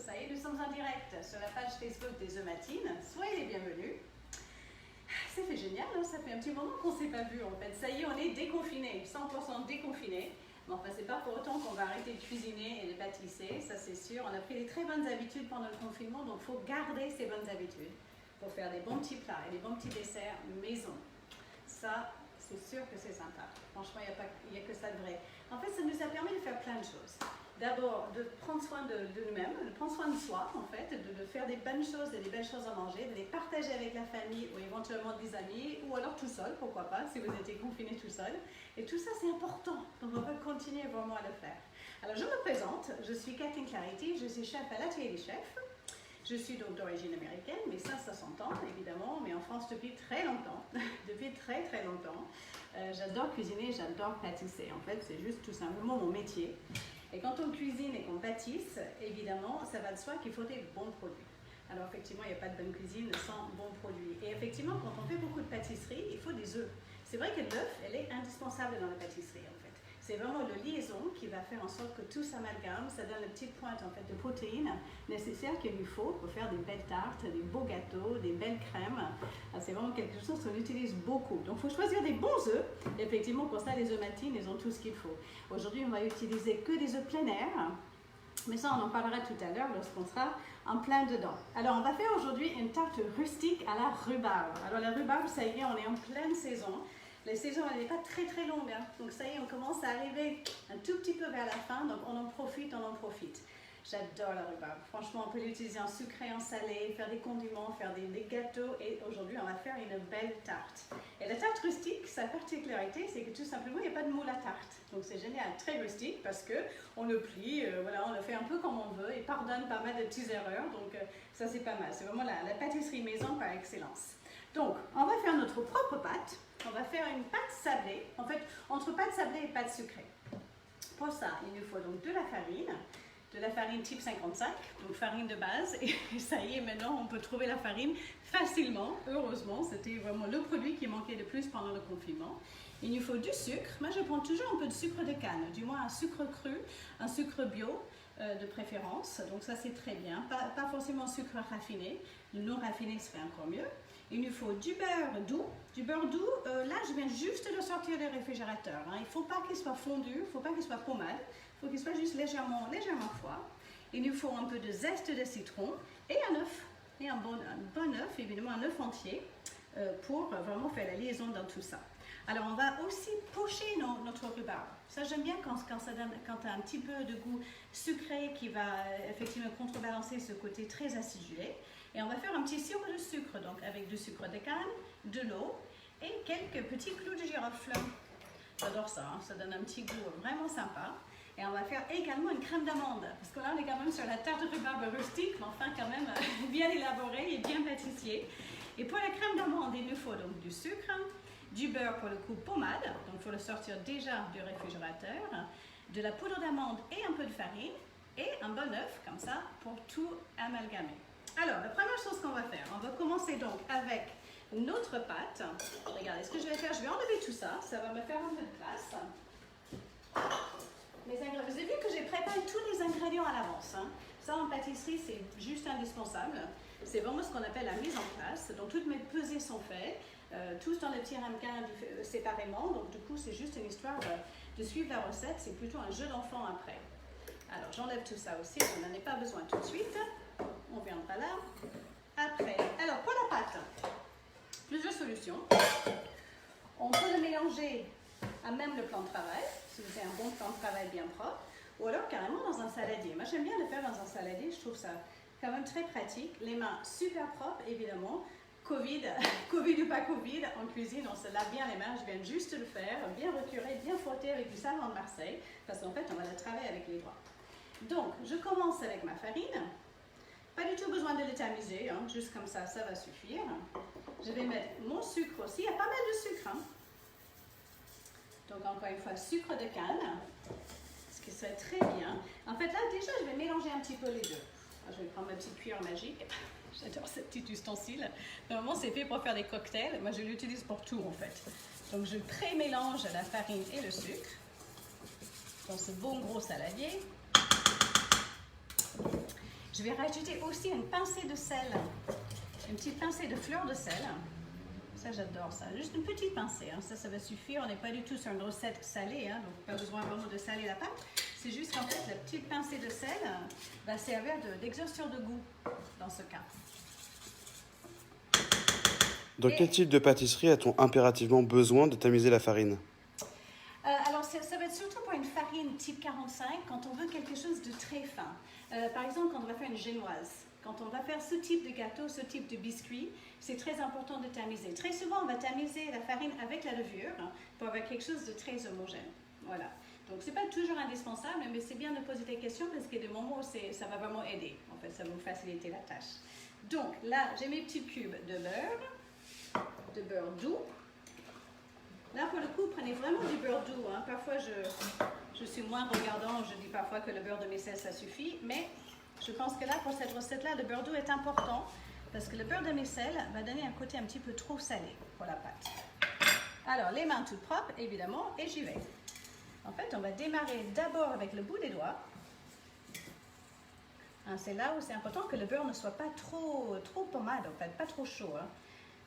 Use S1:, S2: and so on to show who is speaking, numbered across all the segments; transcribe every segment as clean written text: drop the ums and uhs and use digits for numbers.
S1: ça y est, nous sommes en direct sur la page Facebook des œufs matines. Soyez les bienvenus. Ça fait génial, hein, ça fait un petit moment qu'on ne s'est pas vu en fait. Ça y est, on est déconfinés, 100% déconfinés. Mais enfin, c'est pas pour autant qu'on va arrêter de cuisiner et de pâtisser, ça c'est sûr. On a pris des très bonnes habitudes pendant le confinement, donc il faut garder ces bonnes habitudes pour faire des bons petits plats et des bons petits desserts maison. Ça, c'est sûr que c'est sympa. Franchement, il n'y a que ça de vrai. En fait, ça nous a permis de faire plein de choses. D'abord, de prendre soin de nous-mêmes, de prendre soin de soi, en fait, de faire des bonnes choses et des belles choses à manger, de les partager avec la famille ou éventuellement des amis, ou alors tout seul, pourquoi pas, si vous étiez confiné tout seul. Et tout ça, c'est important. Donc, on va continuer vraiment à le faire. Alors, je me présente. Je suis Kathleen Clarity. Je suis chef à l'Atelier des Chefs. Je suis donc d'origine américaine, mais ça s'entend évidemment, mais en France depuis très longtemps, depuis très très longtemps. J'adore cuisiner, j'adore pâtisser, en fait c'est juste tout simplement mon métier. Et quand on cuisine et qu'on pâtisse, évidemment, ça va de soi qu'il faut des bons produits. Alors effectivement, il n'y a pas de bonne cuisine sans bons produits. Et effectivement, quand on fait beaucoup de pâtisserie, il faut des œufs. C'est vrai que l'œuf, elle est indispensable dans la pâtisserie en fait. C'est vraiment la liaison qui va faire en sorte que tout s'amalgame, ça donne la petite pointe en fait de protéines nécessaires qu'il lui faut pour faire des belles tartes, des beaux gâteaux, des belles crèmes. C'est vraiment quelque chose qu'on utilise beaucoup. Donc il faut choisir des bons œufs. Et effectivement, pour ça, les œufs matines, ils ont tout ce qu'il faut. Aujourd'hui, on va utiliser que des œufs plein air. Mais ça, on en parlera tout à l'heure lorsqu'on sera en plein dedans. Alors, on va faire aujourd'hui une tarte rustique à la rhubarbe. Alors, la rhubarbe, ça y est, on est en pleine saison. La saison, elle n'est pas très très longue, hein. Donc ça y est, on commence à arriver un tout petit peu vers la fin, donc on en profite, on en profite. J'adore la rhubarbe. Franchement, on peut l'utiliser en sucré, en salé, faire des condiments, faire des gâteaux. Et aujourd'hui, on va faire une belle tarte. Et la tarte rustique, sa particularité, c'est que tout simplement, il n'y a pas de moule à tarte. Donc c'est génial, très rustique, parce qu'on le plie, voilà, on le fait un peu comme on veut et pardonne pas mal de petites erreurs. Donc ça, c'est pas mal. C'est vraiment la pâtisserie maison par excellence. Donc, on va faire notre propre pâte. On va faire une pâte sablée. En fait, entre pâte sablée et pâte sucrée. Pour ça, il nous faut donc de la farine type 55, donc farine de base. Et ça y est, maintenant, on peut trouver la farine facilement. Heureusement, c'était vraiment le produit qui manquait le plus pendant le confinement. Il nous faut du sucre. Moi, je prends toujours un peu de sucre de canne, du moins un sucre cru, un sucre bio de préférence. Donc ça, c'est très bien. Pas forcément sucre raffiné. Le non raffiné serait encore mieux. Il nous faut du beurre doux. Du beurre doux, là, je viens juste de le sortir du réfrigérateur. Hein. Il ne faut pas qu'il soit fondu, il ne faut pas qu'il soit pommade. Il faut qu'il soit juste légèrement froid. Il nous faut un peu de zeste de citron et un œuf. Et un bon œuf, évidemment un œuf entier, pour vraiment faire la liaison dans tout ça. Alors, on va aussi pocher notre rhubarbe. Ça, j'aime bien quand tu as un petit peu de goût sucré qui va effectivement contrebalancer ce côté très acidulé. Et on va faire un petit sirop de sucre, donc avec du sucre de canne, de l'eau et quelques petits clous de girofle. J'adore ça, hein, ça donne un petit goût vraiment sympa. Et on va faire également une crème d'amande, parce que là on est quand même sur la tarte de rhubarbe rustique, mais enfin quand même bien élaborée et bien pâtissier. Et pour la crème d'amande, il nous faut donc du sucre, du beurre pour le coup pommade, donc il faut le sortir déjà du réfrigérateur, de la poudre d'amande et un peu de farine, et un bon œuf comme ça pour tout amalgamer. Alors, la première chose qu'on va faire, on va commencer donc avec notre pâte. Regardez, ce que je vais faire, je vais enlever tout ça, ça va me faire un peu de place. Vous avez vu que j'ai préparé tous les ingrédients à l'avance. Hein. Ça, en pâtisserie, c'est juste indispensable. C'est vraiment ce qu'on appelle la mise en place. Donc, toutes mes pesées sont faites, tous dans le petit ramequin séparément. Donc, du coup, c'est juste une histoire de suivre la recette. C'est plutôt un jeu d'enfant après. Alors, j'enlève tout ça aussi, on n'en a pas besoin tout de suite. On viendra là. Après, alors pour la pâte, plusieurs solutions. On peut le mélanger à même le plan de travail, si vous avez un bon plan de travail bien propre, ou alors carrément dans un saladier. Moi, j'aime bien le faire dans un saladier, je trouve ça quand même très pratique. Les mains super propres, évidemment. Covid ou pas Covid, en cuisine, on se lave bien les mains. Je viens juste de le faire, bien recurer, bien frotter avec du savon de Marseille, parce qu'en fait, on va le travailler avec les doigts. Donc, je commence avec ma farine. Pas du tout besoin de le tamiser, hein, juste comme ça, ça va suffire. Je vais mettre mon sucre aussi, il y a pas mal de sucre. Hein. Donc encore une fois, sucre de canne, ce qui serait très bien. En fait là déjà, je vais mélanger un petit peu les deux. Alors, je vais prendre ma petite cuillère magique. J'adore ce petit ustensile. Normalement, c'est fait pour faire des cocktails. Moi, je l'utilise pour tout en fait. Donc je pré-mélange la farine et le sucre dans ce bon gros saladier. Je vais rajouter aussi une pincée de sel, une petite pincée de fleur de sel. Ça, j'adore ça. Juste une petite pincée, hein. Ça va suffire. On n'est pas du tout sur une recette salée, hein, donc pas besoin vraiment de saler la pâte. C'est juste qu'en fait, la petite pincée de sel va servir d'exhausteur de goût dans ce cas.
S2: Dans quel type de pâtisserie a-t-on impérativement besoin de tamiser la farine?
S1: Alors, ça va être surtout pour une farine type 45 quand on veut quelque chose de très fin. Par exemple, quand on va faire une génoise. Quand on va faire ce type de gâteau, ce type de biscuit, c'est très important de tamiser. Très souvent, on va tamiser la farine avec la levure pour avoir quelque chose de très homogène. Voilà. Donc, ce n'est pas toujours indispensable, mais c'est bien de poser des questions parce que des moments où ça va vraiment aider. En fait, ça va vous faciliter la tâche. Donc, là, j'ai mes petits cubes de beurre doux. Là, pour le coup, prenez vraiment du beurre doux. Hein. Parfois, je suis moins regardant. Je dis parfois que le beurre de micelle, ça suffit. Mais je pense que là, pour cette recette-là, le beurre doux est important parce que le beurre de micelle va donner un côté un petit peu trop salé pour la pâte. Alors, les mains toutes propres, évidemment, et j'y vais. En fait, on va démarrer d'abord avec le bout des doigts. Hein, c'est là où c'est important que le beurre ne soit pas trop pommade, en fait, pas trop chaud. Hein.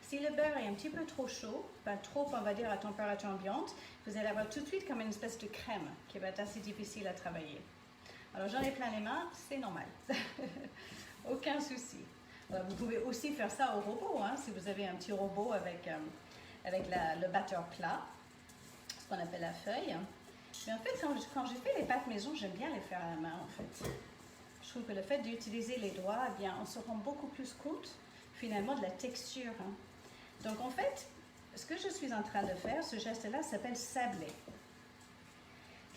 S1: Si le beurre est un petit peu trop chaud, pas trop, on va dire, à température ambiante, vous allez avoir tout de suite comme une espèce de crème qui va être assez difficile à travailler. Alors, j'en ai plein les mains, c'est normal. Aucun souci. Alors, vous pouvez aussi faire ça au robot, hein, si vous avez un petit robot avec le batteur plat, ce qu'on appelle la feuille. Mais en fait, quand j'ai fait les pâtes maison, j'aime bien les faire à la main, en fait. Je trouve que le fait d'utiliser les doigts, eh bien, on se rend beaucoup plus compte, finalement, de la texture. Hein. Donc, en fait, ce que je suis en train de faire, ce geste-là s'appelle sabler.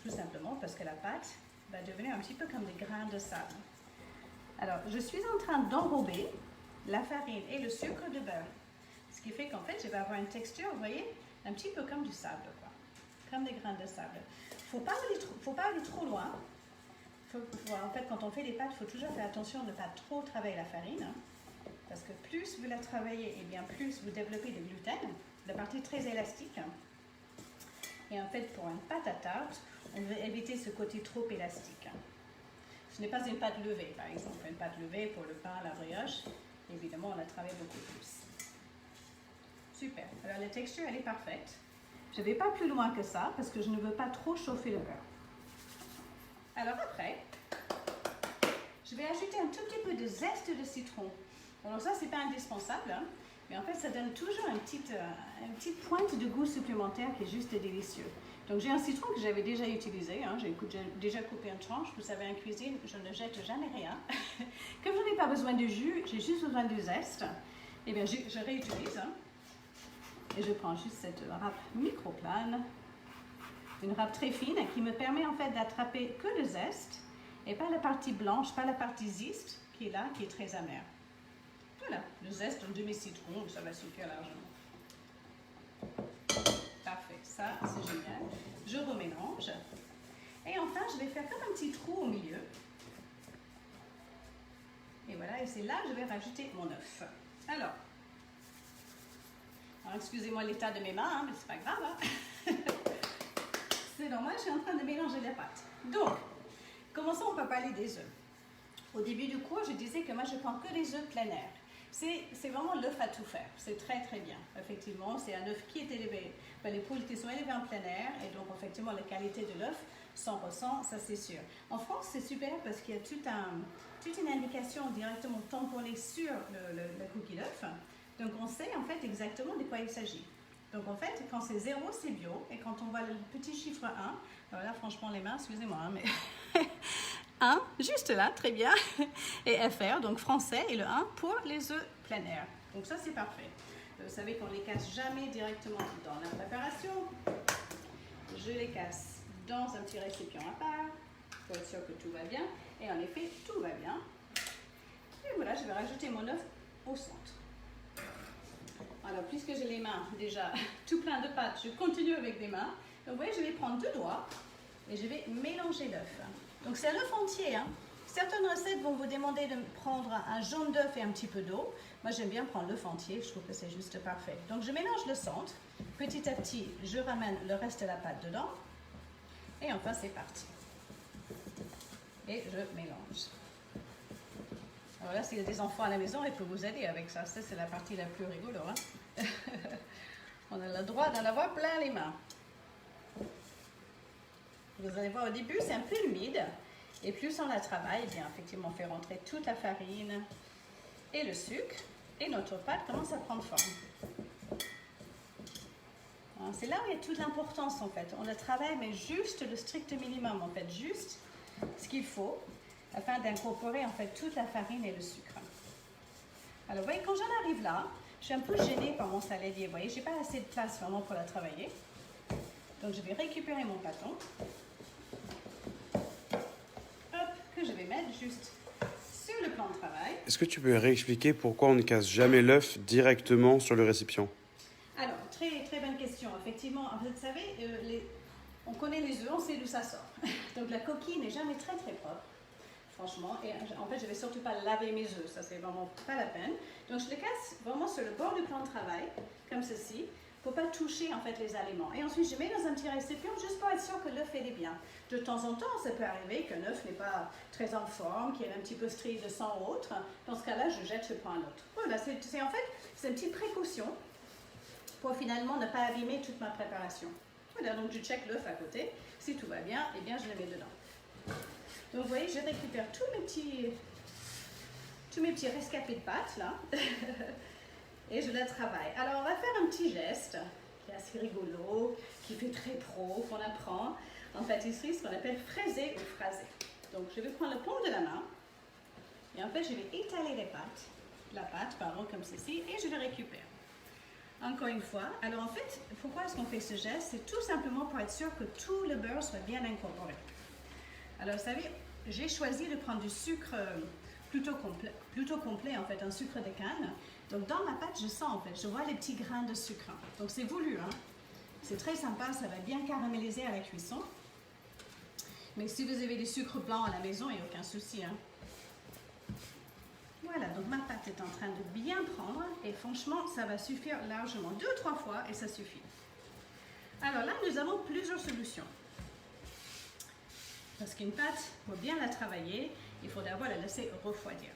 S1: Tout simplement parce que la pâte va devenir un petit peu comme des grains de sable. Alors, je suis en train d'enrober la farine et le sucre de beurre. Ce qui fait qu'en fait, je vais avoir une texture, vous voyez, un petit peu comme du sable, quoi. Comme des grains de sable. Il ne faut pas aller trop loin. En fait, quand on fait des pâtes, il faut toujours faire attention de ne pas trop travailler la farine. Hein, parce que plus vous la travaillez, et bien plus vous développez de gluten, la partie très élastique. Et en fait, pour une pâte à tarte, on veut éviter ce côté trop élastique. Ce n'est pas une pâte levée, par exemple. Une pâte levée pour le pain, la brioche, évidemment, on la travaille beaucoup plus. Super. Alors, la texture, elle est parfaite. Je ne vais pas plus loin que ça, parce que je ne veux pas trop chauffer le beurre. Alors après, je vais ajouter un tout petit peu de zeste de citron. Alors ça, c'est pas indispensable, hein, mais en fait, ça donne toujours une petite pointe de goût supplémentaire qui est juste délicieux. Donc j'ai un citron que j'avais déjà utilisé, hein, j'ai déjà coupé une tranche. Vous savez, en cuisine, je ne jette jamais rien. Comme je n'ai pas besoin de jus, j'ai juste besoin de zeste, et bien je réutilise. Hein, et je prends juste cette râpe micro-plane. Une râpe très fine qui me permet en fait d'attraper que le zeste et pas la partie blanche, pas la partie zeste qui est là, qui est très amère. Voilà, le zeste, un demi-citron, ça va suffire largement. Parfait, ça c'est génial. Je remélange. Et enfin, je vais faire comme un petit trou au milieu. Et voilà, et c'est là que je vais rajouter mon œuf. Alors excusez-moi l'état de mes mains, hein, mais c'est pas grave. Hein. C'est normal, je suis en train de mélanger la pâte. Donc, commençons par parler des œufs. Au début du cours, je disais que moi, je prends que les œufs plein air. C'est vraiment l'œuf à tout faire. C'est très, très bien. Effectivement, c'est un œuf qui est élevé. Les poules qui sont élevées en plein air, et donc, effectivement, la qualité de l'œuf s'en ressent, ça c'est sûr. En France, c'est super parce qu'il y a toute une indication directement tamponnée sur le cookie d'œuf. Donc, on sait en fait exactement de quoi il s'agit. Donc en fait, quand c'est 0, c'est bio. Et quand on voit le petit chiffre 1, alors là franchement les mains, excusez-moi, hein, mais 1, juste là, très bien. Et FR, donc français, et le 1 pour les œufs plein air. Donc ça c'est parfait. Vous savez qu'on ne les casse jamais directement dans la préparation. Je les casse dans un petit récipient à part, pour être sûr que tout va bien. Et en effet, tout va bien. Et voilà, je vais rajouter mon œuf au centre. Alors, puisque j'ai les mains déjà tout plein de pâte, je continue avec des mains. Donc, vous voyez, je vais prendre 2 doigts et je vais mélanger l'œuf. Donc, c'est un œuf entier. Hein. Certaines recettes vont vous demander de prendre un jaune d'œuf et un petit peu d'eau. Moi, j'aime bien prendre l'œuf entier. Je trouve que c'est juste parfait. Donc, je mélange le centre. Petit à petit, je ramène le reste de la pâte dedans. Et enfin, c'est parti. Et je mélange. Alors là, s'il y a des enfants à la maison, ils peuvent vous aider avec ça. Ça, c'est la partie la plus rigolo. Hein? On a le droit d'en avoir plein les mains. Vous allez voir, au début, c'est un peu humide. Et plus on la travaille, eh bien, effectivement, on fait rentrer toute la farine et le sucre. Et notre pâte commence à prendre forme. C'est là où il y a toute l'importance, en fait. On la travaille, mais juste le strict minimum, en fait. Juste ce qu'il faut afin d'incorporer, en fait, toute la farine et le sucre. Alors, vous voyez, quand j'en arrive là, je suis un peu gênée par mon saladier. Vous voyez, je n'ai pas assez de place vraiment pour la travailler. Donc, je vais récupérer mon bâton. Hop, que je vais mettre juste sur le plan de travail.
S2: Est-ce que tu peux réexpliquer pourquoi on ne casse jamais l'œuf directement sur le récipient?
S1: Alors, très bonne question. Effectivement, vous savez, on connaît les œufs, on sait d'où ça sort. Donc, la coquille n'est jamais très propre, franchement. Et en fait, je ne vais surtout pas laver mes œufs, ça, c'est vraiment pas la peine. Donc, je les casse vraiment sur le bord du plan de travail, comme ceci, pour ne pas toucher, en fait, les aliments. Et ensuite, je mets dans un petit récipient, juste pour être sûr que l'œuf est bien. De temps en temps, ça peut arriver qu'un œuf n'est pas très en forme, qu'il y ait un petit peu strié de sang ou autre. Dans ce cas-là, je jette, je prends un autre. Voilà, en fait, c'est une petite précaution pour finalement ne pas abîmer toute ma préparation. Voilà, donc je check l'œuf à côté. Si tout va bien, eh bien je le mets dedans. Donc vous voyez, je récupère tous mes petits rescapés de pâte là. Et je la travaille. Alors on va faire un petit geste qui est assez rigolo, qui fait très pro, qu'on apprend en pâtisserie, ce qu'on appelle fraiser ou phraser. Donc je vais prendre le paume de la main et en fait je vais étaler la pâte, comme ceci, et je le récupère. Encore une fois, alors en fait, pourquoi est-ce qu'on fait ce geste? C'est tout simplement pour être sûr que tout le beurre soit bien incorporé. Alors vous savez, j'ai choisi de prendre du sucre plutôt complet, en fait, un sucre de canne. Donc dans ma pâte, je sens en fait, je vois les petits grains de sucre. Donc c'est voulu, hein. C'est très sympa, ça va bien caraméliser à la cuisson. Mais si vous avez des sucres blancs à la maison, il n'y a aucun souci, hein. Voilà, donc ma pâte est en train de bien prendre et franchement, ça va suffire largement. 2-3 fois et ça suffit. Alors là, nous avons plusieurs solutions. Parce qu'une pâte, pour bien la travailler, il faut d'abord la laisser refroidir.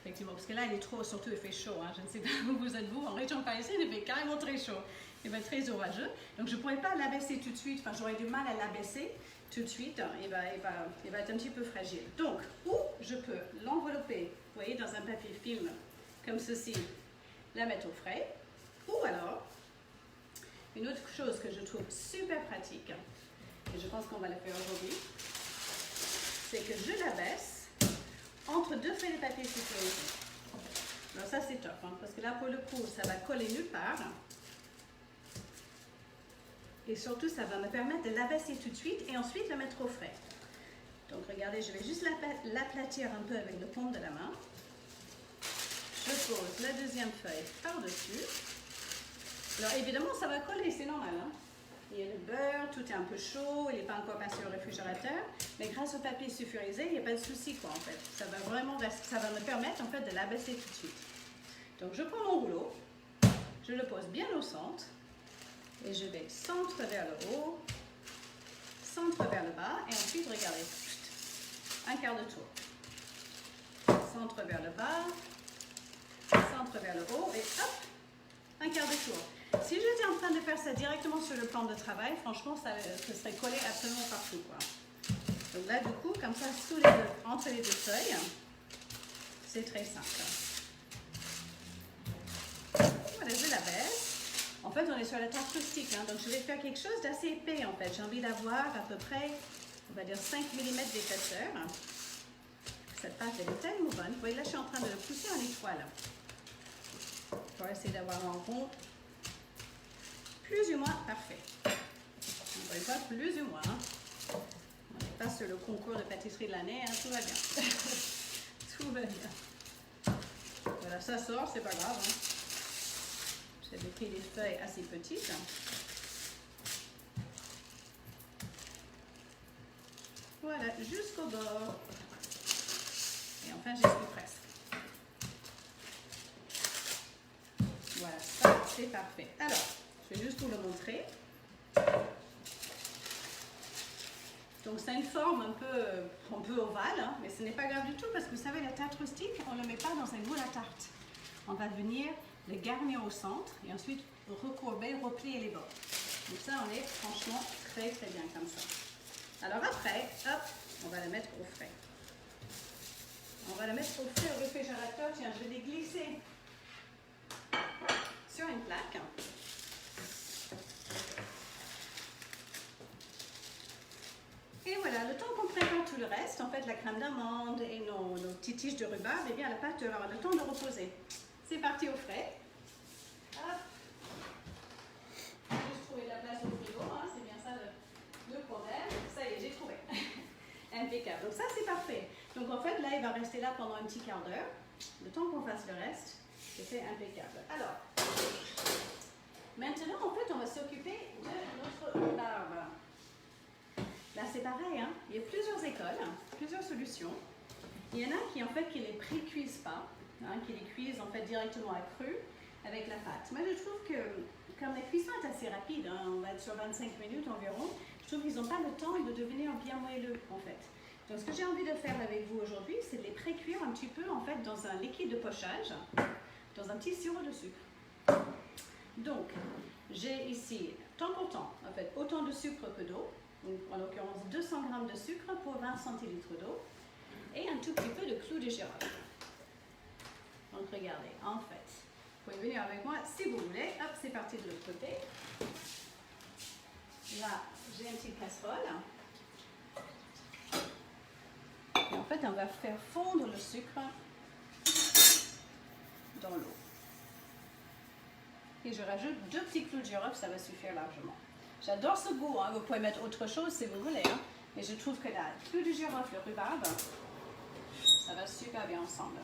S1: Effectivement, parce que là, il est trop, surtout il fait chaud. Hein. Je ne sais pas où vous êtes, en région parisienne, il fait carrément très chaud. Il va être très orageux. Donc je ne pourrais pas l'abaisser tout de suite, enfin j'aurais du mal à l'abaisser tout de suite. Il va être un petit peu fragile. Donc, ou je peux l'envelopper, vous voyez, dans un papier film, comme ceci, la mettre au frais. Ou alors, une autre chose que je trouve super pratique, et je pense qu'on va la faire aujourd'hui, c'est que je l'abaisse entre deux feuilles de papier sulfurisé. Alors ça c'est top, hein, parce que là pour le coup ça va coller nulle part. Et surtout ça va me permettre de l'abaisser tout de suite et ensuite le mettre au frais. Donc regardez, je vais juste l'aplatir un peu avec le paume de la main. Je pose la deuxième feuille par-dessus. Alors évidemment ça va coller, c'est normal. Hein. Il y a le beurre, tout est un peu chaud, il n'est pas encore passé au réfrigérateur, mais grâce au papier sulfurisé, il n'y a pas de souci quoi en fait. Ça va vraiment ça va me permettre en fait de l'abaisser tout de suite. Donc je prends mon rouleau, je le pose bien au centre et je vais centre vers le haut, centre vers le bas et ensuite regardez, un quart de tour. Centre vers le bas, centre vers le haut et hop, un quart de tour. Si j'étais en train de faire ça directement sur le plan de travail, franchement, ça serait collé absolument partout, quoi. Donc là, du coup, comme ça, entre les deux feuilles, c'est très simple. Voilà, je la baisse. En fait, on est sur la tarte rustique, hein, donc je vais faire quelque chose d'assez épais, en fait. J'ai envie d'avoir à peu près, on va dire 5 mm d'épaisseur. Cette pâte, elle est tellement bonne. Vous voyez, là, je suis en train de le pousser en étoile. Pour essayer d'avoir un rond plus ou moins parfait. On ne va pas plus ou moins. On n'est pas sur le concours de pâtisserie de l'année, hein, tout va bien. Tout va bien. Voilà, ça sort, c'est pas grave. Hein. J'avais pris des feuilles assez petites. Voilà, jusqu'au bord. Et enfin, j'y suis presque. Voilà, ça, c'est parfait. Alors, je vais juste vous le montrer. Donc c'est une forme un peu ovale, hein, mais ce n'est pas grave du tout parce que vous savez, la tarte rustique, on ne le met pas dans un moule à tarte. On va venir le garnir au centre et ensuite recourber, replier les bords. Donc ça, on est franchement très très bien comme ça. Alors après, hop, on va la mettre au frais. On va la mettre au frais au réfrigérateur. Tiens, je vais les glisser sur une plaque. Et voilà, le temps qu'on prépare tout le reste, en fait la crème d'amande et nos petites tiges de rhubarbe, eh bien la pâte aura le temps de reposer. C'est parti au frais. Hop. Juste trouver de la place au frigo, hein, c'est bien ça le problème. Ça y est, j'ai trouvé. Impeccable. Donc ça c'est parfait. Donc en fait là il va rester là pendant un petit quart d'heure. Le temps qu'on fasse le reste, c'est impeccable. Alors, maintenant en fait on va s'occuper de notre rhubarbe. Là c'est pareil, hein. Il y a plusieurs écoles, plusieurs solutions. Il y en a qui en fait qui les pré-cuisent pas, hein, qui les cuisent en fait directement à cru avec la pâte. Moi je trouve que comme la cuisson est assez rapide, hein, on va être sur 25 minutes environ, je trouve qu'ils n'ont pas le temps de devenir bien moelleux en fait. Donc ce que j'ai envie de faire avec vous aujourd'hui, c'est de les pré-cuire un petit peu en fait dans un liquide de pochage, dans un petit sirop de sucre. Donc j'ai ici, temps pour temps, en fait, autant de sucre que d'eau. Donc, en l'occurrence 200 g de sucre pour 20 centilitres d'eau et un tout petit peu de clou de girofle. Donc regardez, en fait, vous pouvez venir avec moi si vous voulez. Hop, c'est parti de l'autre côté. Là, j'ai une petite casserole. Et en fait, on va faire fondre le sucre dans l'eau. Et je rajoute 2 petits clous de girofle, ça va suffire largement. J'adore ce goût, hein. Vous pouvez mettre autre chose si vous voulez, hein. Mais je trouve que la clou de girofle, le rhubarbe, ça va super bien ensemble.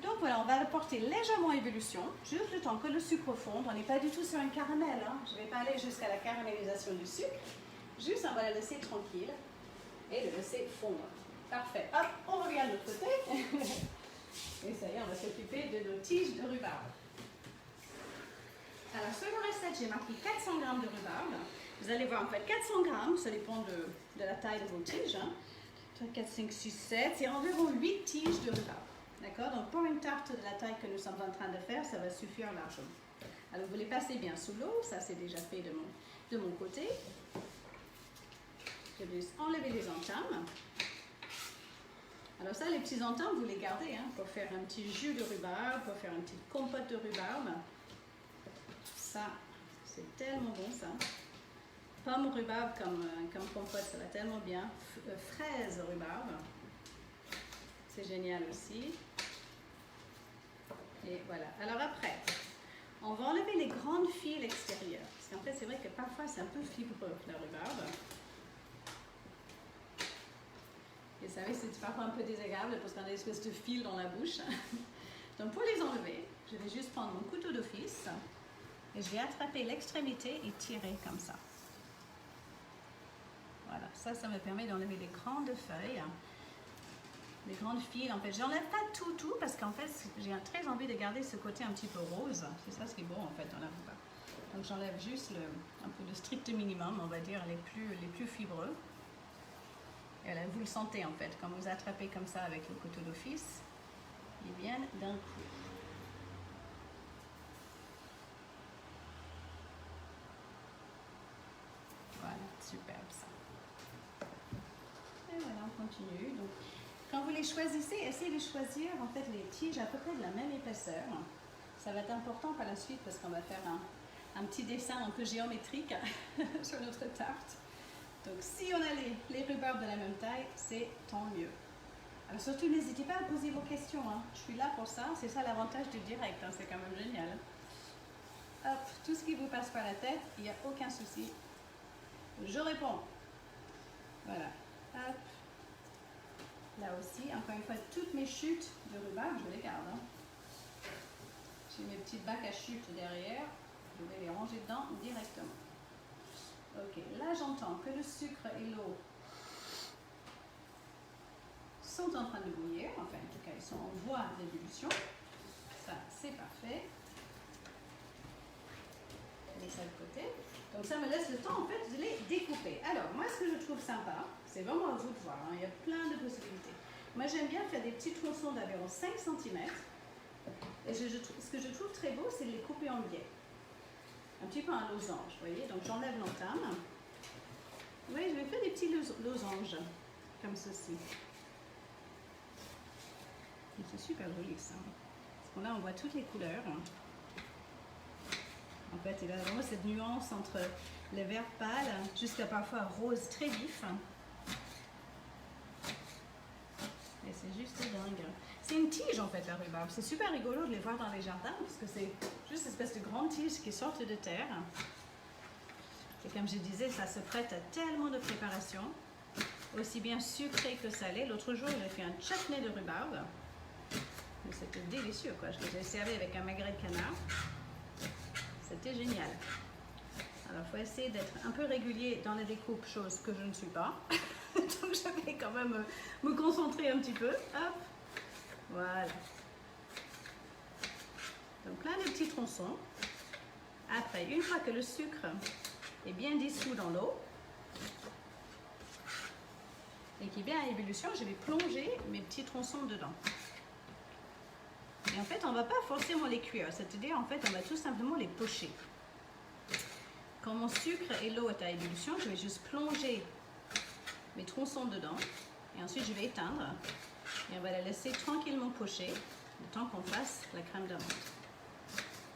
S1: Donc voilà, on va le porter légèrement à ébullition, juste le temps que le sucre fonde. On n'est pas du tout sur un caramel, hein. Je ne vais pas aller jusqu'à la caramélisation du sucre. Juste, on va la laisser tranquille et le laisser fondre. Parfait. Hop, on regarde de l'autre côté. Et ça y est, on va s'occuper de nos tiges de rhubarbe. Alors sur la recette, j'ai marqué 400 g de rhubarbe. Vous allez voir, en fait, 400 g, ça dépend de la taille de vos tiges. Hein. 4, 5, 6, 7, c'est environ 8 tiges de rhubarbe. D'accord? Donc pour une tarte de la taille que nous sommes en train de faire, ça va suffire largement. Alors vous les passez bien sous l'eau, ça c'est déjà fait de mon côté. Je vais enlever les entames. Alors ça, les petits entames, vous les gardez hein, pour faire un petit jus de rhubarbe, pour faire une petite compote de rhubarbe. Ça, c'est tellement bon ça. Pomme rhubarbe comme compote, ça va tellement bien. Fraise rhubarbe, c'est génial aussi. Et voilà. Alors après, on va enlever les grandes fils extérieures. Parce qu'en fait, c'est vrai que parfois, c'est un peu fibreux, la rhubarbe. Et vous savez, c'est parfois un peu désagréable parce qu'on a des espèces de fils dans la bouche. Donc pour les enlever, je vais juste prendre mon couteau d'office. Et je vais attraper l'extrémité et tirer comme ça. Voilà, ça me permet d'enlever les grandes feuilles, les grandes fils. En fait, j'enlève pas tout parce qu'en fait, j'ai très envie de garder ce côté un petit peu rose. C'est ça ce qui est bon en fait dans la rhubarbe. Donc j'enlève juste un peu le strict minimum, on va dire, les plus fibreux. Et là, vous le sentez en fait, quand vous attrapez comme ça avec le couteau d'office, ils viennent d'un coup. Superbe ça. Et voilà, on continue. Donc, quand vous les choisissez, essayez de choisir en fait les tiges à peu près de la même épaisseur. Ça va être important par la suite parce qu'on va faire un petit dessin un peu géométrique sur notre tarte. Donc si on a les rhubarbes de la même taille, c'est tant mieux. Alors surtout, n'hésitez pas à poser vos questions. Hein. Je suis là pour ça. C'est ça l'avantage du direct. Hein. C'est quand même génial. Hop, tout ce qui vous passe par la tête, il n'y a aucun souci. Je réponds. Voilà. Hop. Là aussi, encore une fois, toutes mes chutes de rhubarbe, je les garde. Hein. J'ai mes petites bacs à chute derrière. Je vais les ranger dedans directement. Ok, là j'entends que le sucre et l'eau sont en train de bouillir. Enfin, en tout cas, ils sont en voie d'ébullition. Ça, c'est parfait. mets ça de côté. Donc ça me laisse le temps en fait de les découper. Alors moi ce que je trouve sympa, c'est vraiment à vous de voir, hein, il y a plein de possibilités. Moi j'aime bien faire des petits tronçons d'environ 5 cm. Et ce que je trouve très beau, c'est de les couper en biais. Un petit peu un losange, vous voyez. Donc j'enlève l'entame. Vous voyez, je vais faire des petits losanges, comme ceci. C'est super joli ça. Parce que là on voit toutes les couleurs. En fait, il a vraiment cette nuance entre le vert pâle jusqu'à parfois rose très vif. Et c'est juste dingue. C'est une tige en fait la rhubarbe. C'est super rigolo de les voir dans les jardins parce que c'est juste une espèce de grande tige qui sortent de terre. Et comme je disais, ça se prête à tellement de préparations, aussi bien sucré que salé. L'autre jour, j'ai fait un chutney de rhubarbe. Mais c'était délicieux quoi. Je l'ai servi avec un magret de canard. C'était génial. Alors, il faut essayer d'être un peu régulier dans les découpes, chose que je ne suis pas. Donc, je vais quand même me concentrer un petit peu. Hop. Voilà. Donc, plein de petits tronçons. Après, une fois que le sucre est bien dissous dans l'eau et qu'il est bien à ébullition, je vais plonger mes petits tronçons dedans. Et en fait, on ne va pas forcément les cuire, c'est-à-dire en fait, on va tout simplement les pocher. Quand mon sucre et l'eau est à ébullition, je vais juste plonger mes tronçons dedans et ensuite je vais éteindre et on va la laisser tranquillement pocher le temps qu'on fasse la crème d'amande.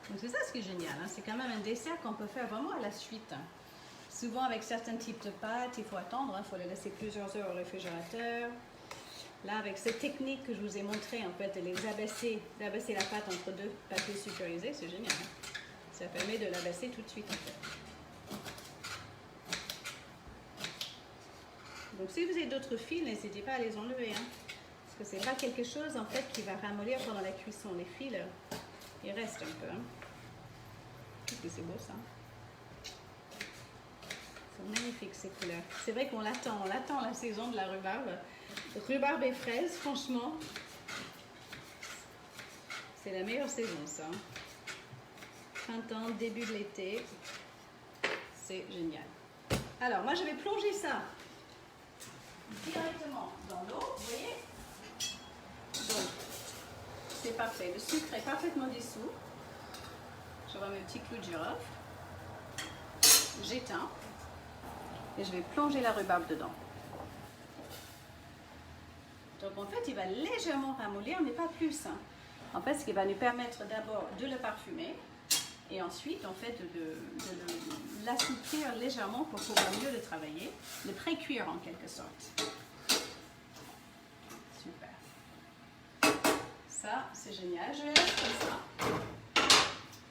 S1: Donc c'est ça ce qui est génial, hein? C'est quand même un dessert qu'on peut faire vraiment à la suite. Souvent avec certains types de pâtes, il faut attendre, il faut les laisser plusieurs heures au réfrigérateur. Là, avec cette technique que je vous ai montrée, en fait, de les abaisser, d'abaisser la pâte entre deux papiers sulfurisés, c'est génial. Hein? Ça permet de l'abaisser tout de suite, en fait. Donc, si vous avez d'autres fils, n'hésitez pas à les enlever, hein? Parce que c'est pas quelque chose, en fait, qui va ramollir pendant la cuisson. Les fils, ils restent un peu. Hein? Qu'est-ce que c'est beau, ça? C'est magnifique, ces couleurs. C'est vrai qu'on l'attend la saison de la rhubarbe. Rhubarbe et fraises, franchement, c'est la meilleure saison, ça. Printemps, début de l'été, c'est génial. Alors, moi, je vais plonger ça directement dans l'eau, vous voyez. Donc, c'est parfait. Le sucre est parfaitement dissous. Je remets mes petits clous de girofle. J'éteins. Et je vais plonger la rhubarbe dedans. Donc en fait, il va légèrement ramollir, mais pas plus. Hein. En fait, ce qui va nous permettre d'abord de le parfumer et ensuite, en fait, de l'assouplir légèrement pour pouvoir mieux le travailler, le pré-cuire en quelque sorte. Super. Ça, c'est génial. Je le laisse comme ça.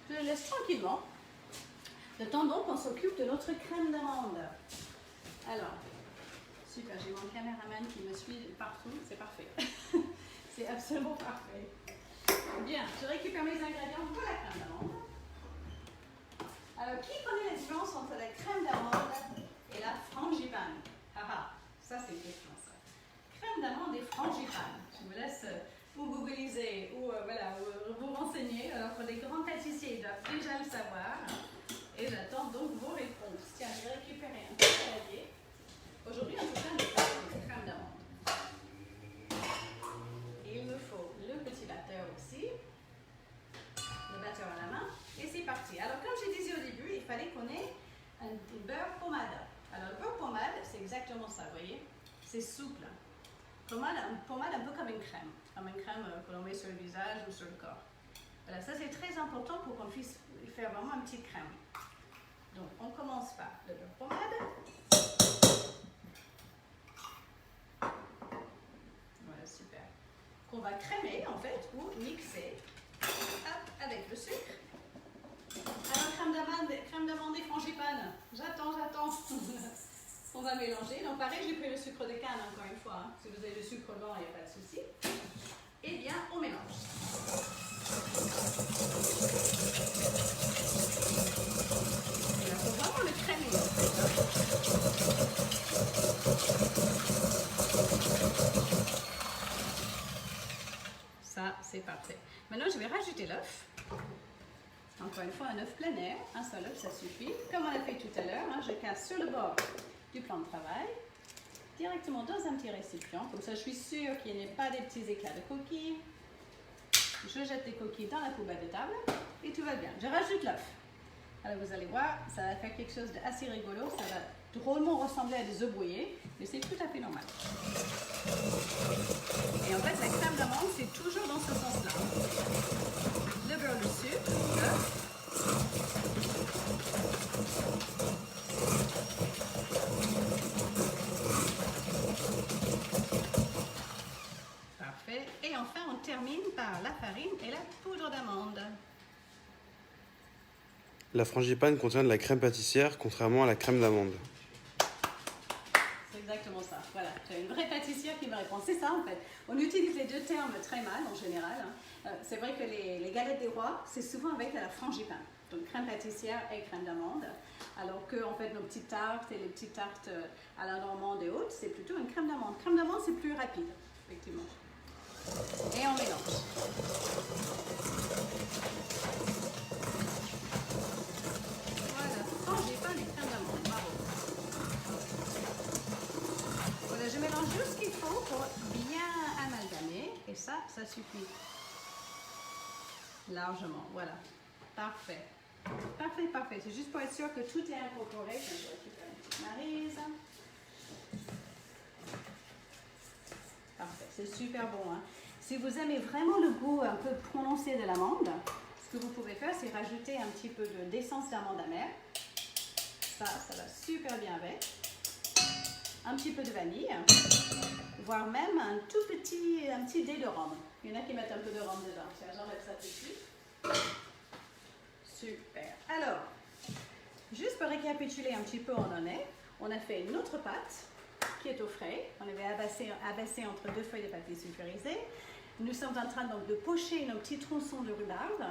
S1: Je le laisse tranquillement. Le temps donc qu'on s'occupe de notre crème d'amande. Alors, super, j'ai mon caméraman qui me suit partout, c'est parfait. C'est absolument parfait. Bien, je récupère mes ingrédients pour la crème d'amande. Alors, qui connaît la différence entre la crème d'amande et la frangipane? Ah, ça c'est une question ça. Crème d'amande et frangipane. Je vous laisse ou googliser ou voilà, vous renseigner. Alors, pour les grands pâtissiers, ils doivent déjà le savoir. Et j'attends donc vos réponses. Tiens, je vais récupérer un petit clavier. Aujourd'hui, on peut faire des crèmes d'amande. Et il me faut le petit batteur aussi. Le batteur à la main. Et c'est parti. Alors, comme je disais au début, il fallait qu'on ait un beurre pommade. Alors, le beurre pommade, c'est exactement ça, vous voyez. C'est souple. Pommade un peu comme une crème. Comme une crème que l'on met sur le visage ou sur le corps. Voilà, ça c'est très important pour qu'on puisse faire vraiment une petite crème. Donc, on commence par le beurre pommade. Voilà, super. Qu'on va crémer, en fait, ou mixer avec le sucre. Alors, crème d'amande et frangipane. J'attends. On va mélanger. Donc, pareil, j'ai pris le sucre de canne, encore une fois. Hein. Si vous avez le sucre blanc, il n'y a pas de souci. Eh bien, on mélange. Il faut vraiment le crémer. Ça, c'est parfait. Maintenant, je vais rajouter l'œuf. Encore une fois, un œuf plein air, un seul œuf, ça suffit. Comme on a fait tout à l'heure, je casse sur le bord du plan de travail, directement dans un petit récipient. Comme ça, je suis sûre qu'il n'y ait pas des petits éclats de coquilles. Je jette les coquilles dans la poubelle de table et tout va bien. Je rajoute l'œuf. Alors vous allez voir, ça va faire quelque chose d'assez rigolo. Ça va drôlement ressembler à des œufs brouillés, mais c'est tout à fait normal. Et en fait, la crème d'amande, c'est toujours dans ce sens-là. Le beurre, le sucre, l'œuf. Parfait. Et enfin, on termine par la farine et la poudre d'amande.
S2: La frangipane contient de la crème pâtissière, contrairement à la crème d'amande.
S1: C'est exactement ça. Voilà, j'ai une vraie pâtissière qui me répond. C'est ça en fait. On utilise les deux termes très mal en général. C'est vrai que les galettes des rois, c'est souvent avec la frangipane. Donc crème pâtissière et crème d'amande. Alors que en fait nos petites tartes et les petites tartes à la normande et autres, c'est plutôt une crème d'amande. Crème d'amande, c'est plus rapide, effectivement. Et on mélange. Voilà, frangipane et crème d'amande. Bravo. Voilà, je mélange juste ce qu'il faut pour bien amalgamer. Et ça suffit. Largement, voilà. Parfait. Parfait, parfait. C'est juste pour être sûr que tout est incorporé. Je récupère une petite maryse. Parfait, c'est super bon. Hein. Si vous aimez vraiment le goût un peu prononcé de l'amande, ce que vous pouvez faire, c'est rajouter un petit peu d'essence d'amande amère. Ça va super bien avec. Un petit peu de vanille, voire même un petit dé de rhum. Il y en a qui mettent un peu de rhum dedans. Tiens, j'enlève ça tout de suite. Super. Alors, juste pour récapituler un petit peu où on en est, on a fait notre pâte qui est au frais. On avait abaissé entre deux feuilles de papier sulfurisé. Nous sommes en train donc de pocher nos petits tronçons de rhubarbe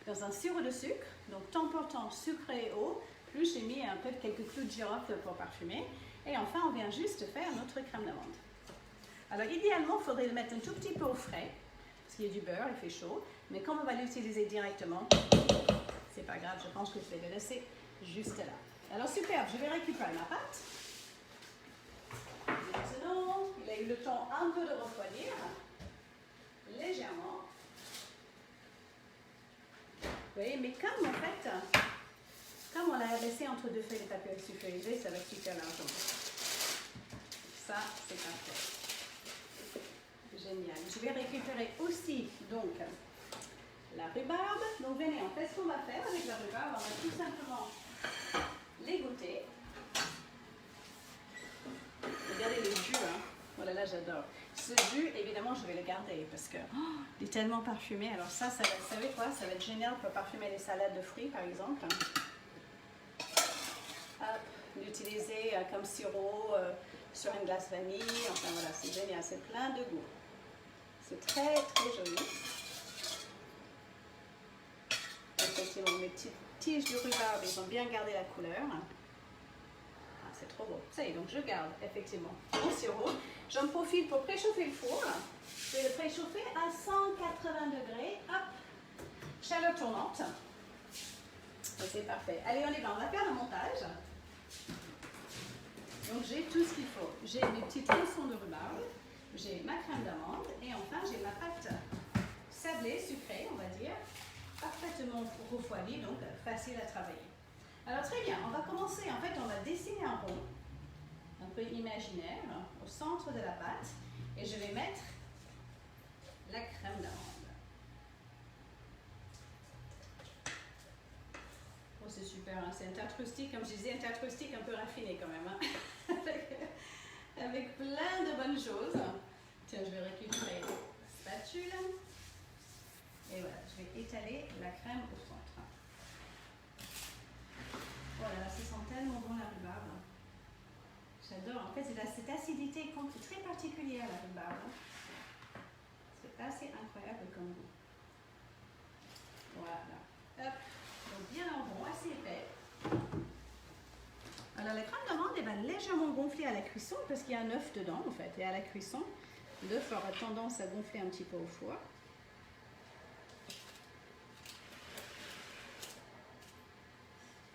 S1: dans un sirop de sucre, donc temps pour temps sucré et eau, plus j'ai mis un peu quelques clous de girofle pour parfumer. Et enfin, on vient juste faire notre crème d'amande. Alors idéalement, il faudrait le mettre un tout petit peu au frais, parce qu'il y a du beurre, il fait chaud. Mais comme on va l'utiliser directement, c'est pas grave, je pense que je vais le laisser juste là. Alors super, je vais récupérer ma pâte. Maintenant, il a eu le temps un peu de refroidir, légèrement. Vous voyez, mais comme en fait, comme on l'a abaissé entre deux feuilles de papier sulfurisé, ça va super largement. Ça, c'est parfait. Génial. Je vais récupérer aussi donc la rhubarbe. Donc venez, en fait, ce qu'on va faire avec la rhubarbe, on va tout simplement l'égoutter. Regardez le jus, hein. Voilà, là j'adore. Ce jus, évidemment, je vais le garder parce que il est tellement parfumé. Alors ça va, vous savez quoi, ça va être génial pour parfumer les salades de fruits, par exemple. L'utiliser comme sirop sur une glace vanille. Enfin voilà, c'est génial, c'est plein de goût. C'est très très joli. Effectivement, mes petites tiges de rhubarbe, ils ont bien gardé la couleur. Ah, c'est trop beau. Ça y est, donc je garde effectivement mon sirop. J'en profite pour préchauffer le four. Je vais le préchauffer à 180 degrés. Hop, chaleur tournante. C'est parfait. Allez, on y va. On va faire le montage. Donc j'ai tout ce qu'il faut. J'ai mes petits tronçons de rhubarbe. J'ai ma crème d'amande et enfin j'ai ma pâte sablée, sucrée, on va dire, parfaitement refroidie, donc facile à travailler. Alors très bien, on va commencer, en fait on va dessiner un rond, un peu imaginaire, au centre de la pâte et je vais mettre la crème d'amande. Oh c'est super, hein? C'est une tarte rustique, comme je disais, une tarte rustique un peu raffinée quand même. Hein? Avec plein de bonnes choses. Tiens, je vais récupérer la spatule. Et voilà, je vais étaler la crème au centre. Voilà, ça sent tellement bon la rhubarbe. J'adore. En fait, c'est cette acidité très particulière la rhubarbe. C'est assez incroyable comme goût. Voilà. Hop. Donc bien en rond, assez épais. Alors la crème d'amande elle va légèrement gonfler à la cuisson parce qu'il y a un œuf dedans en fait. Et à la cuisson, l'œuf aura tendance à gonfler un petit peu au four.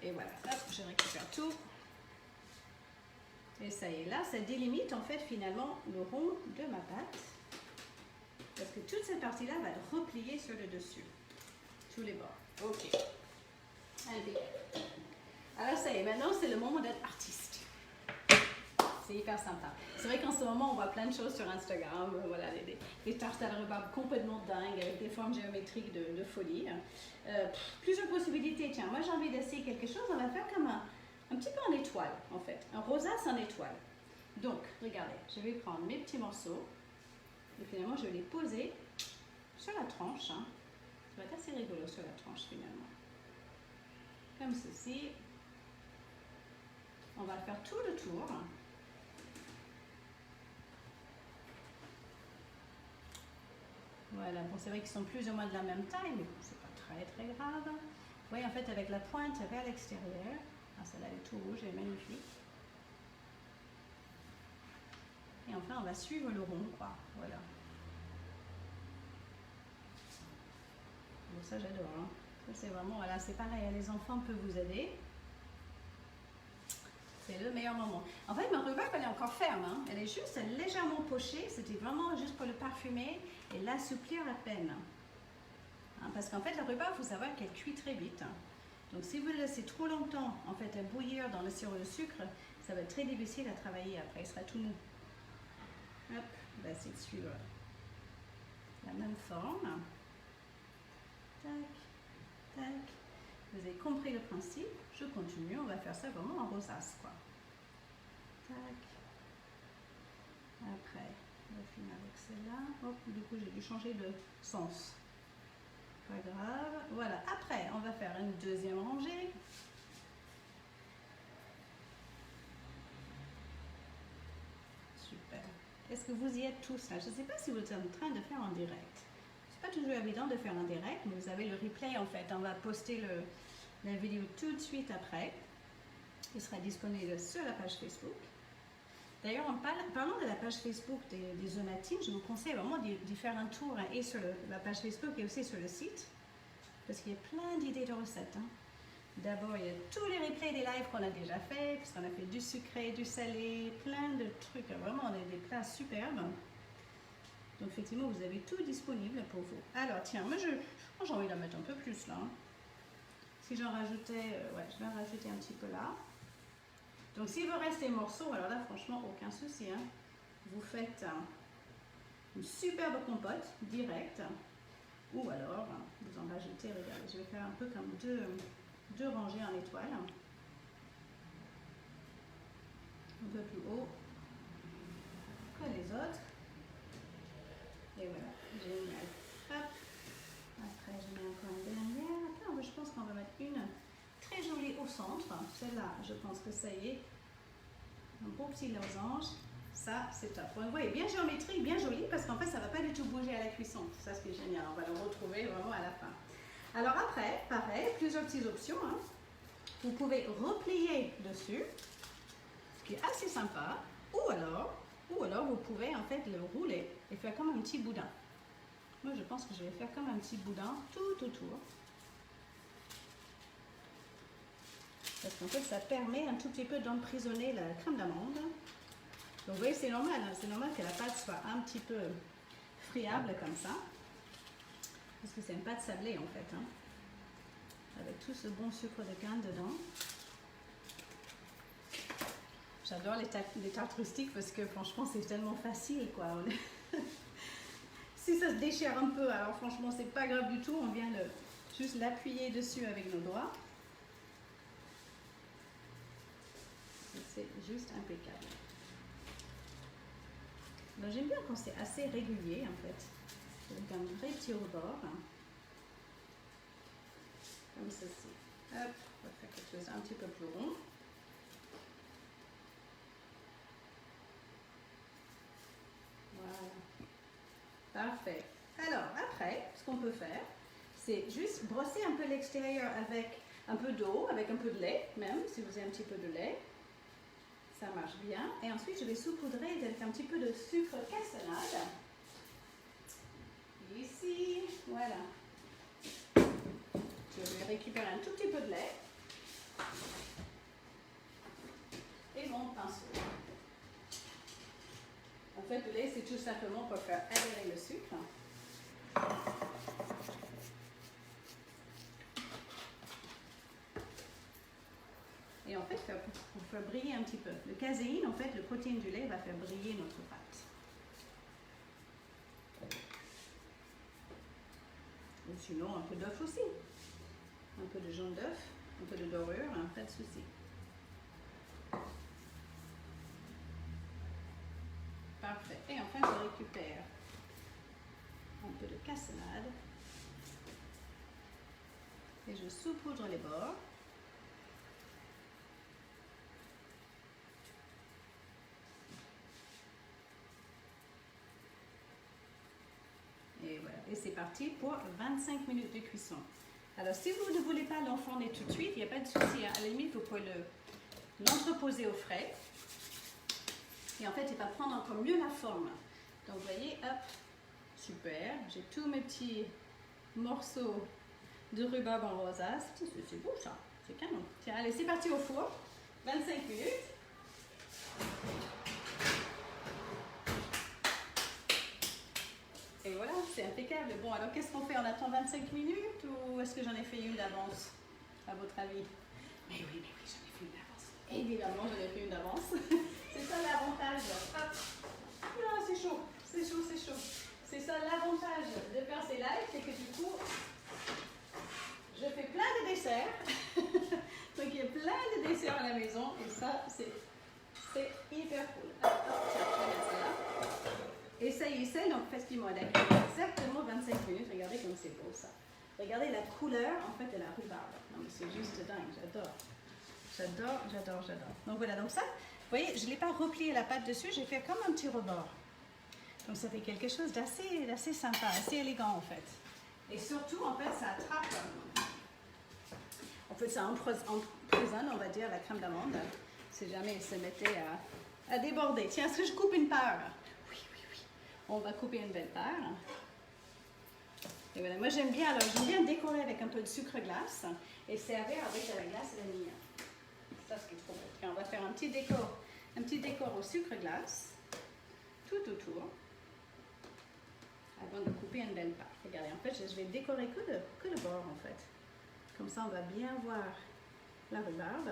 S1: Et voilà, hop, je récupère tout. Et ça y est, là, ça délimite en fait finalement le rond de ma pâte. Parce que toute cette partie-là va être repliée sur le dessus. Tous les bords. Ok. Impeccable. Alors ça y est, maintenant c'est le moment d'être artiste. C'est hyper sympa. C'est vrai qu'en ce moment on voit plein de choses sur Instagram, voilà, des tartes à la rhubarbe complètement dingues avec des formes géométriques de folie. Plusieurs possibilités. Tiens, moi j'ai envie d'essayer quelque chose, on va faire comme un petit peu en étoile en fait, un rosace en étoile. Donc regardez, je vais prendre mes petits morceaux et finalement je vais les poser sur la tranche. Hein. Ça va être assez rigolo sur la tranche finalement. Comme ceci. On va faire tout le tour. Voilà, bon c'est vrai qu'ils sont plus ou moins de la même taille, mais c'est pas très très grave. Vous voyez en fait avec la pointe vers l'extérieur. Ah, celle-là elle est tout rouge, elle est magnifique. Et enfin on va suivre le rond, quoi. Voilà. Bon, ça j'adore. Hein. Ça c'est vraiment, voilà, c'est pareil, les enfants peuvent vous aider. C'est le meilleur moment. En fait, ma rhubarbe, elle est encore ferme. Hein. Elle est juste légèrement pochée. C'était vraiment juste pour le parfumer et l'assouplir à peine. Hein, parce qu'en fait, la rhubarbe, il faut savoir qu'elle cuit très vite. Hein. Donc, si vous le laissez trop longtemps, en fait, à bouillir dans le sirop de sucre, ça va être très difficile à travailler après. Il sera tout mou. Hop, on va essayer de suivre la même forme. Tac, tac. Vous avez compris le principe. Je continue. On va faire ça vraiment en rosace, quoi. Tac. Après, on va finir avec celle-là. Hop, du coup, j'ai dû changer de sens. Pas grave. Voilà. Après, on va faire une deuxième rangée. Super. Est-ce que vous y êtes tous là? Je ne sais pas si vous êtes en train de faire en direct. C'est pas toujours évident de faire en direct, mais vous avez le replay en fait. On va poster la vidéo tout de suite après. Il sera disponible sur la page Facebook. D'ailleurs, en parlant de la page Facebook des Zonatines, je vous conseille vraiment d'y faire un tour hein, et sur la page Facebook et aussi sur le site. Parce qu'il y a plein d'idées de recettes. Hein. D'abord, il y a tous les replays des lives qu'on a déjà fait, puisqu'on a fait du sucré, du salé, plein de trucs. Vraiment, on a des plats superbes. Donc, effectivement, vous avez tout disponible pour vous. Alors, tiens, moi, j'ai envie d'en mettre un peu plus là. Hein. Si j'en rajoutais, ouais, je vais en rajouter un petit peu là. Donc, s'il vous reste des morceaux, alors là, franchement, aucun souci. Hein. Vous faites une superbe compote directe. Ou alors, vous en rajoutez, regardez, je vais faire un peu comme deux rangées en étoile. Un peu plus haut que les autres. Et voilà, génial. Hop. Après, je mets encore une dernière. Après, je pense qu'on va mettre une très jolie au centre. Celle-là, je pense que ça y est. Un beau petit losange. Ça, c'est top. Vous voyez, bien géométrique, bien joli, parce qu'en fait, ça ne va pas du tout bouger à la cuisson. Ça, c'est génial. On va le retrouver vraiment à la fin. Alors après, pareil, plusieurs petites options. Hein. Vous pouvez replier dessus, ce qui est assez sympa. Ou alors vous pouvez en fait le rouler et faire comme un petit boudin. Moi, je pense que je vais faire comme un petit boudin tout autour. Parce qu'en fait, ça permet un tout petit peu d'emprisonner la crème d'amande. Donc, vous voyez, c'est normal. Hein, c'est normal que la pâte soit un petit peu friable comme ça. Parce que c'est une pâte sablée, en fait. Hein, avec tout ce bon sucre de canne dedans. J'adore les tartes rustiques parce que, franchement, c'est tellement facile, quoi. Si ça se déchire un peu, alors franchement, c'est pas grave du tout. On vient juste l'appuyer dessus avec nos doigts. C'est juste impeccable. J'aime bien quand c'est assez régulier en fait. Avec un vrai petit rebord. Comme ceci. Hop, on va faire quelque chose un petit peu plus rond. Voilà. Parfait. Alors après, ce qu'on peut faire, c'est juste brosser un peu l'extérieur avec un peu d'eau, avec un peu de lait, même si vous avez un petit peu de lait. Ça marche bien. Et ensuite, je vais saupoudrer avec un petit peu de sucre cassonade. Ici, voilà. Je vais récupérer un tout petit peu de lait. fait, le lait, c'est tout simplement pour faire adhérer le sucre. Et en fait, pour faire briller un petit peu. Le caséine, en fait, le protéine du lait va faire briller notre pâte. Ou sinon, un peu d'œuf aussi. Un peu de jaune d'œuf, un peu de dorure, hein, pas de souci. Parfait. Et enfin, je récupère un peu de cassonade. Et je saupoudre les bords. Et voilà. Et c'est parti pour 25 minutes de cuisson. Alors, si vous ne voulez pas l'enfourner tout de suite, il n'y a pas de souci. À la limite, vous pouvez l'entreposer au frais. Et en fait, il va prendre encore mieux la forme. Donc, vous voyez, hop, super. J'ai tous mes petits morceaux de rhubarbe en rosace. C'est beau ça, c'est canon. Tiens, allez, c'est parti au four. 25 minutes. Et voilà, c'est impeccable. Bon, alors qu'est-ce qu'on fait? On attend 25 minutes ou est-ce que j'en ai fait une d'avance, à votre avis? Mais oui, j'en ai fait une d'avance. Évidemment, j'en ai fait une d'avance. C'est ça l'avantage. Hop. Ah, c'est chaud, c'est chaud, c'est chaud. C'est ça l'avantage de faire ces lives, c'est que du coup, je fais plein de desserts. Donc il y a plein de desserts à la maison et ça, c'est hyper cool. Alors, hop, tiens, je vais mettre ça là. Et ça y est, c'est donc effectivement, elle a exactement 25 minutes. Regardez comme c'est beau ça. Regardez la couleur en fait de la rhubarbe. Non mais c'est juste dingue, j'adore. J'adore, j'adore, j'adore. Donc voilà, donc ça, vous voyez, je ne l'ai pas replié la pâte dessus, j'ai fait comme un petit rebord. Donc ça fait quelque chose d'assez sympa, assez élégant en fait. Et surtout, en fait, ça attrape. En fait, ça emprisonne, on va dire, la crème d'amande. Si jamais elle se mettait à déborder. Tiens, est-ce que je coupe une part? Oui. On va couper une belle part. Et voilà, moi j'aime bien décorer avec un peu de sucre glace et servir avec de la glace vanille. Ça, c'est trop bon. On va faire un petit décor au sucre glace, tout autour, avant de couper une belle part. Regardez, en fait, je vais décorer que le bord, en fait. Comme ça, on va bien voir la rhubarbe.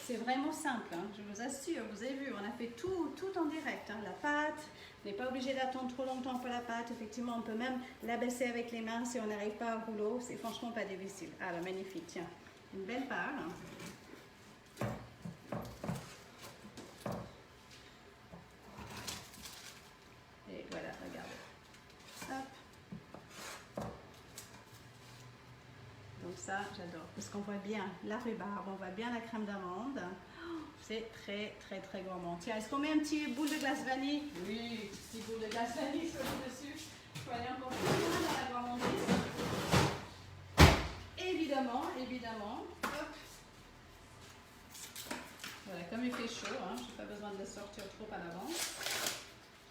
S1: C'est vraiment simple, hein, je vous assure. Vous avez vu, on a fait tout en direct. Hein. La pâte, on n'est pas obligé d'attendre trop longtemps pour la pâte. Effectivement, on peut même l'abaisser avec les mains si on n'arrive pas au rouleau. C'est franchement pas difficile. Ah, là, magnifique. Tiens, une belle part. Et voilà, regardez. Hop. Donc ça, j'adore. Parce qu'on voit bien la rhubarbe, on voit bien la crème d'amande. C'est très gourmand. Tiens, est-ce qu'on met un petit boule de glace vanille? Oui, petit boule de glace vanille sur le dessus. Il faut aller encore plus loin dans la gourmandise. Évidemment. Hop. Voilà, comme il fait chaud, hein, je n'ai pas besoin de le sortir trop à l'avance.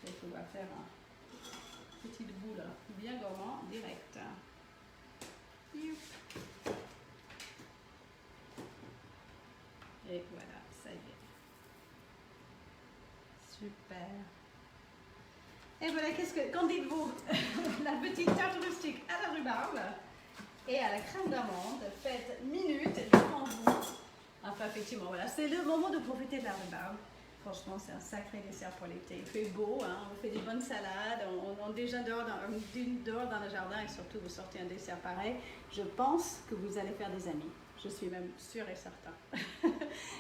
S1: Je vais pouvoir faire une petite boule bien gourmand, direct. Et voilà, ça y est. Super. Et voilà, qu'en dites-vous? La petite tarte rustique à la rhubarbe et à la crème d'amande, faite minute devant vous. Enfin, effectivement, voilà, c'est le moment de profiter de la rhubarbe. Franchement, c'est un sacré dessert pour l'été. Il fait beau, hein, on fait des bonnes salades, on déjà dehors dans le jardin et surtout vous sortez un dessert pareil. Je pense que vous allez faire des amis. Je suis même sûre et certain.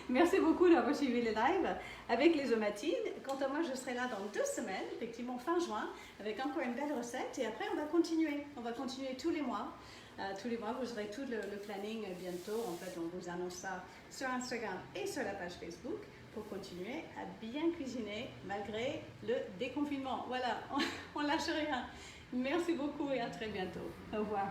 S1: Merci beaucoup d'avoir suivi le live avec les omatines. Quant à moi, je serai là dans 2 semaines, effectivement fin juin, avec encore une belle recette. Et après, on va continuer. On va continuer tous les mois. Tous les mois, vous aurez tout le planning bientôt. En fait, on vous annonce ça sur Instagram et sur la page Facebook pour continuer à bien cuisiner malgré le déconfinement. Voilà, on lâche rien. Merci beaucoup et à très bientôt. Au revoir.